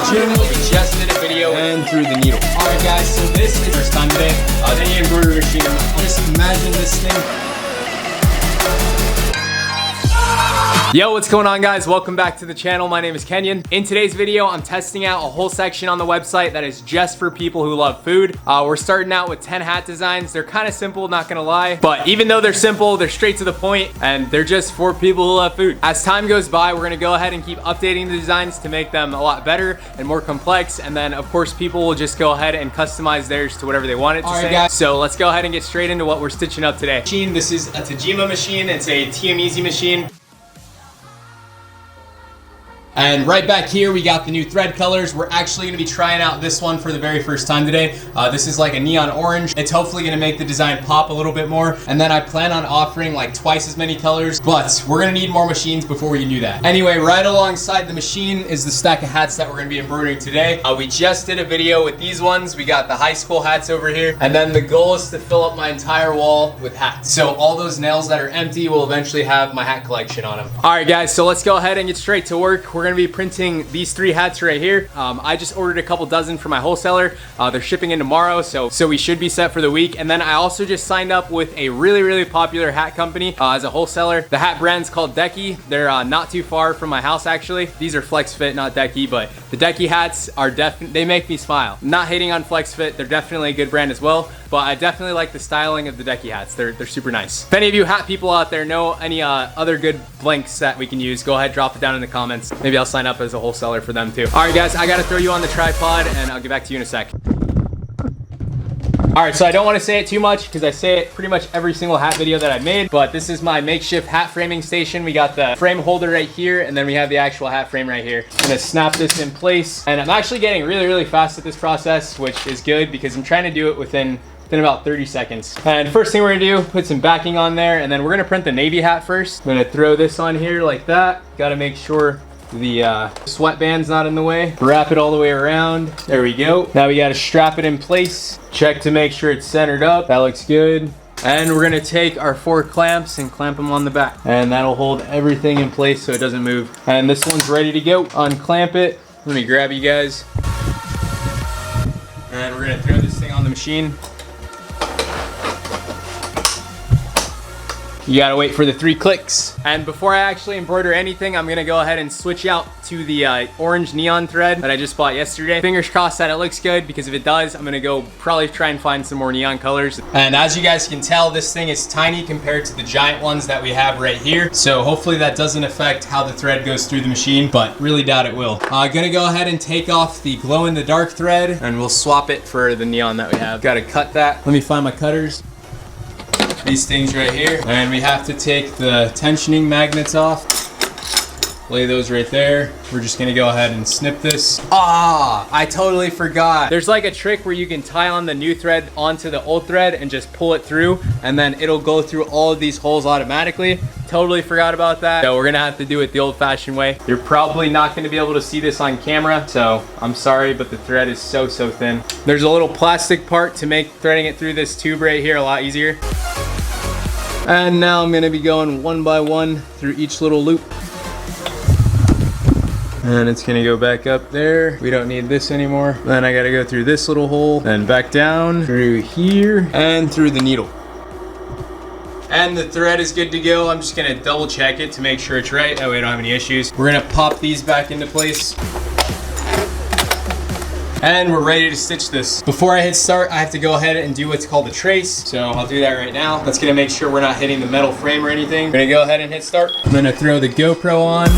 watching. We just did a video and through the needle. Alright guys, so this is first time today. The embroidery machine. Just imagine this thing. Yo, what's going on guys? Welcome back to the channel. My name is Kenyon. In today's video, I'm testing out a whole section on the website that is just for people who love food. We're starting out with 10 hat designs. They're kind of simple, not gonna lie. But even though they're simple, they're straight to the point and they're just for people who love food. As time goes by, we're gonna go ahead and keep updating the designs to make them a lot better and more complex. And then of course, people will just go ahead and customize theirs to whatever they want it to say. Guys. So let's go ahead and get straight into what we're stitching up today. This is a Tajima machine. It's a TMZ machine. And right back here, we got the new thread colors. We're actually gonna be trying out this one for the very first time today. This is like a neon orange. It's hopefully gonna make the design pop a little bit more. And then I plan on offering like twice as many colors, but we're gonna need more machines before we can do that. Anyway, right alongside the machine is the stack of hats that we're gonna be embroidering today. We just did a video with these ones. We got the high school hats over here. And then the goal is to fill up my entire wall with hats. So all those nails that are empty will eventually have my hat collection on them. All right guys, so let's go ahead and get straight to work. We're gonna be printing these 3 hats right here. I just ordered a couple dozen for my wholesaler. They're shipping in tomorrow, so we should be set for the week. And then I also just signed up with a really popular hat company as a wholesaler. The hat brand's called Decky. They're not too far from my house actually. These are Flex Fit, not Decky, but the Decky hats are they make me smile. Not hating on Flex Fit, they're definitely a good brand as well, but I definitely like the styling of the Decky hats. They're super nice. If any of you hat people out there know any other good blanks that we can use, go ahead, drop it down in the comments. Maybe I'll sign up as a wholesaler for them too. All right guys, I gotta throw you on the tripod and I'll get back to you in a sec. All right, so I don't want to say it too much because I say it pretty much every single hat video that I've made, but this is my makeshift hat framing station. We got the frame holder right here, and then we have the actual hat frame right here. I'm gonna snap this in place, and I'm actually getting really fast at this process, which is good because I'm trying to do it within about 30 seconds. And first thing we're gonna do, put some backing on there, and then we're gonna print the navy hat first. I'm gonna throw this on here like that. Gotta make sure the sweatband's not in the way. Wrap it all the way around. There we go. Now we gotta strap it in place. Check to make sure it's centered up. That looks good. And we're gonna take our 4 clamps and clamp them on the back. And that'll hold everything in place so it doesn't move. And this one's ready to go. Unclamp it. Let me grab you guys. And we're gonna throw this thing on the machine. You gotta wait for the 3 clicks. And before I actually embroider anything, I'm gonna go ahead and switch out to the orange neon thread that I just bought yesterday. Fingers crossed that it looks good, because if it does, I'm gonna go probably try and find some more neon colors. And as you guys can tell, this thing is tiny compared to the giant ones that we have right here. So hopefully that doesn't affect how the thread goes through the machine, but really doubt it will. Gonna go ahead and take off the glow in the dark thread and we'll swap it for the neon that we have. Gotta cut that. Let me find my cutters. These things right here, and we have to take the tensioning magnets off. Lay those right there. We're just gonna go ahead and snip this. I totally forgot. There's like a trick where you can tie on the new thread onto the old thread and just pull it through, and then it'll go through all of these holes automatically. Totally forgot about that. So we're gonna have to do it the old-fashioned way. You're probably not gonna be able to see this on camera, so I'm sorry, but the thread is so thin. There's a little plastic part to make threading it through this tube right here a lot easier. And now I'm gonna be going one by one through each little loop. And it's gonna go back up there. We don't need this anymore. Then I gotta go through this little hole, then back down through here and through the needle. And the thread is good to go. I'm just gonna double check it to make sure it's right. That way I don't have any issues. We're gonna pop these back into place. And we're ready to stitch this. Before I hit start, I have to go ahead and do what's called a trace. So I'll do that right now. That's gonna make sure we're not hitting the metal frame or anything. I'm gonna go ahead and hit start. I'm gonna throw the GoPro on.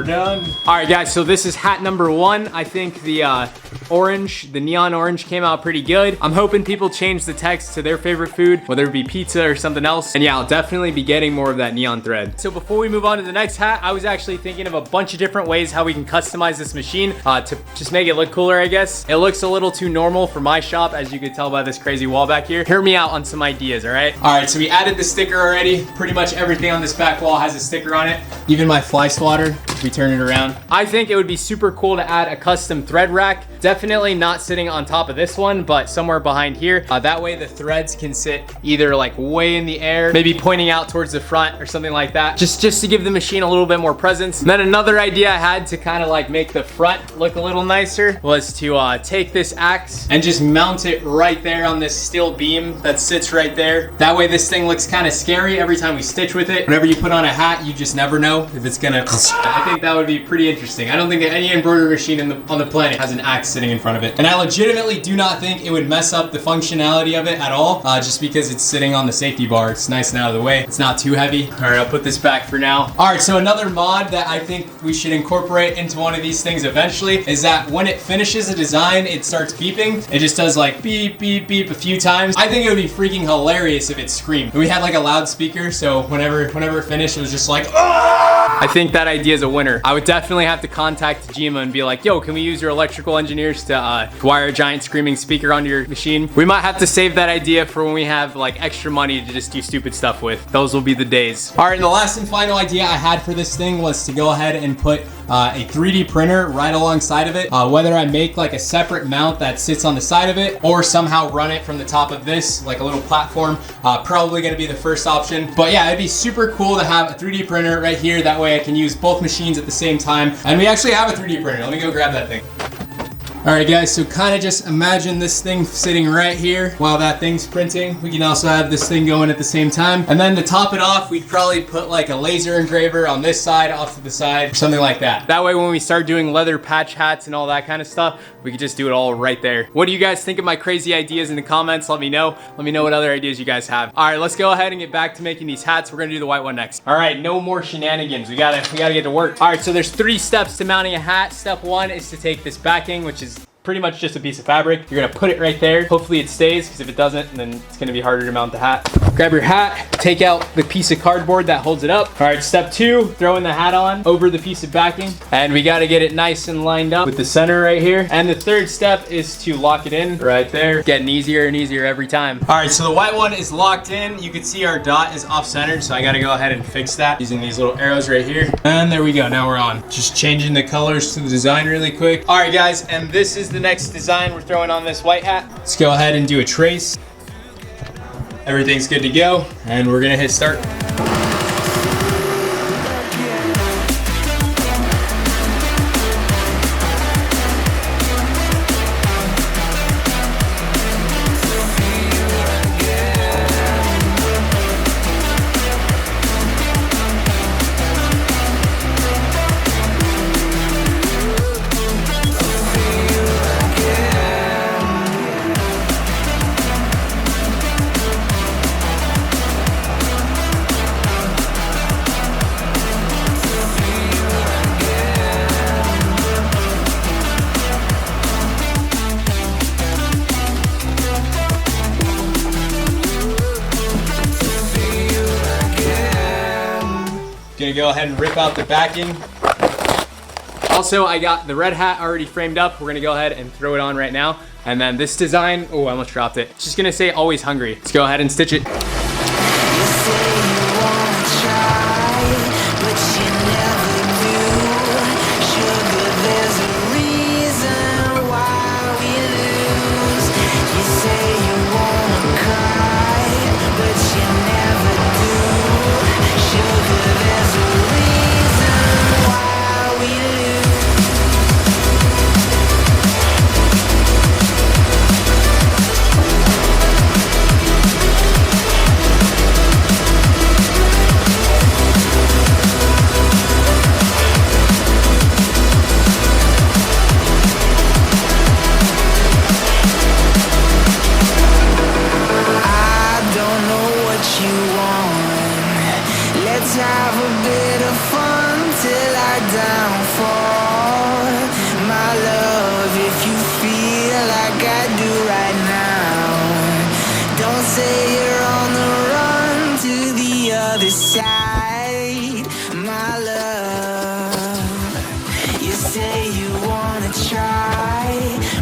Done. All right guys, so this is hat number 1. I think the orange. The neon orange came out pretty good. I'm hoping people change the text to their favorite food, whether it be pizza or something else. And yeah, I'll definitely be getting more of that neon thread. So before we move on to the next hat, I was actually thinking of a bunch of different ways how we can customize this machine to just make it look cooler, I guess. It looks a little too normal for my shop, as you could tell by this crazy wall back here. Hear me out on some ideas, all right? All right, so we added the sticker already. Pretty much everything on this back wall has a sticker on it. Even my fly swatter, if we turn it around. I think it would be super cool to add a custom thread rack. Definitely not sitting on top of this one, but somewhere behind here. That way the threads can sit either like way in the air, maybe pointing out towards the front or something like that. Just to give the machine a little bit more presence. And then another idea I had to kind of like make the front look a little nicer was to take this axe and just mount it right there on this steel beam that sits right there. That way this thing looks kind of scary every time we stitch with it. Whenever you put on a hat, you just never know if it's gonna... I think that would be pretty interesting. I don't think that any embroidery machine on the planet has an axe sitting in front of it. And I legitimately do not think it would mess up the functionality of it at all, just because it's sitting on the safety bar. It's nice and out of the way. It's not too heavy. All right, I'll put this back for now. All right, so another mod that I think we should incorporate into one of these things eventually is that when it finishes a design, it starts beeping. It just does like beep, beep, beep a few times. I think it would be freaking hilarious if it screamed. We had like a loudspeaker, so whenever it finished, it was just like, oh! I think that idea is a winner. I would definitely have to contact Tajima and be like, yo, can we use your electrical engineers to wire a giant screaming speaker onto your machine? We might have to save that idea for when we have like extra money to just do stupid stuff with. Those will be the days. All right, and the last and final idea I had for this thing was to go ahead and put a 3D printer right alongside of it. Whether I make like a separate mount that sits on the side of it or somehow run it from the top of this, like a little platform, probably gonna be the first option. But yeah, it'd be super cool to have a 3D printer right here. That way I can use both machines at the same time. And we actually have a 3D printer. Let me go grab that thing. All right guys, so kind of just imagine this thing sitting right here while that thing's printing. We can also have this thing going at the same time. And then to top it off, we'd probably put like a laser engraver on this side, off to the side, or something like that. That way when we start doing leather patch hats and all that kind of stuff, we could just do it all right there. What do you guys think of my crazy ideas in the comments? Let me know. Let me know what other ideas you guys have. All right, let's go ahead and get back to making these hats. We're gonna do the white one next. All right, no more shenanigans. We gotta get to work. All right, so there's 3 steps to mounting a hat. Step 1 is to take this backing, which is pretty much just a piece of fabric. You're gonna put it right there. Hopefully it stays, because if it doesn't, then it's gonna be harder to mount the hat. Grab your hat, take out the piece of cardboard that holds it up. All right, step 2, throwing the hat on over the piece of backing. And we gotta get it nice and lined up with the center right here. And the 3rd step is to lock it in right there. Getting easier and easier every time. All right, so the white one is locked in. You can see our dot is off-centered, so I gotta go ahead and fix that using these little arrows right here. And there we go, now we're on. Just changing the colors to the design really quick. All right, guys, and this is the next design we're throwing on this white hat. Let's go ahead and do a trace. Everything's good to go, and we're gonna hit start. Gonna go ahead and rip out the backing. Also, I got the red hat already framed up. We're gonna go ahead and throw it on right now. And then this design, oh, I almost dropped it. It's just gonna say always hungry. Let's go ahead and stitch it. say you wanna try,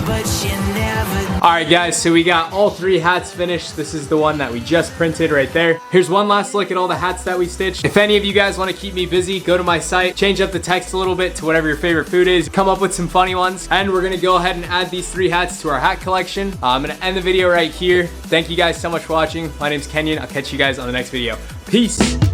but you never. Alright guys, so we got all 3 hats finished. This is the one that we just printed right there. Here's one last look at all the hats that we stitched. If any of you guys want to keep me busy, go to my site, change up the text a little bit to whatever your favorite food is, come up with some funny ones, and we're gonna go ahead and add these 3 hats to our hat collection. I'm gonna end the video right here. Thank you guys so much for watching. My name's Kenyon. I'll catch you guys on the next video. Peace!